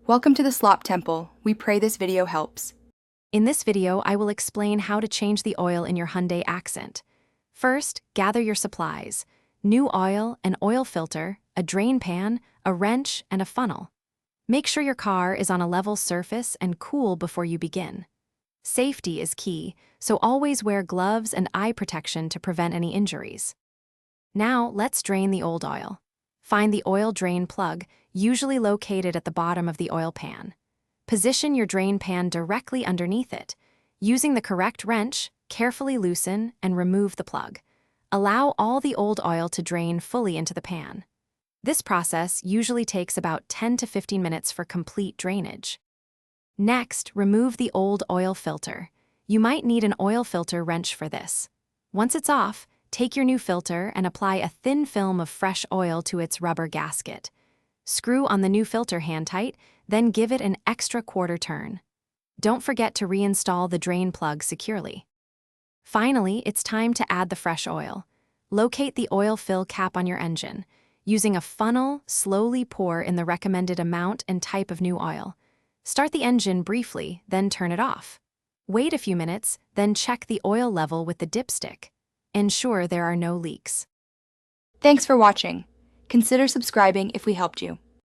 Welcome to the Slop Temple. We pray this video helps. In this video, I will explain how to change the oil in your Hyundai Accent. First, gather your supplies: new oil, an oil filter, a drain pan, a wrench, and a funnel. Make sure your car is on a level surface and cool before you begin. Safety is key, so always wear gloves and eye protection to prevent any injuries. Now, let's drain the old oil. Find the oil drain plug, usually located at the bottom of the oil pan. Position your drain pan directly underneath it. Using the correct wrench, carefully loosen and remove the plug. Allow all the old oil to drain fully into the pan. This process usually takes about 10 to 15 minutes for complete drainage. Next, remove the old oil filter. You might need an oil filter wrench for this. Once it's off, take your new filter and apply a thin film of fresh oil to its rubber gasket. Screw on the new filter hand tight, then give it an extra quarter turn. Don't forget to reinstall the drain plug securely. Finally, it's time to add the fresh oil. Locate the oil fill cap on your engine. Using a funnel, slowly pour in the recommended amount and type of new oil. Start the engine briefly, then turn it off. Wait a few minutes, then check the oil level with the dipstick. Ensure there are no leaks. Thanks for watching. Consider subscribing if we helped you.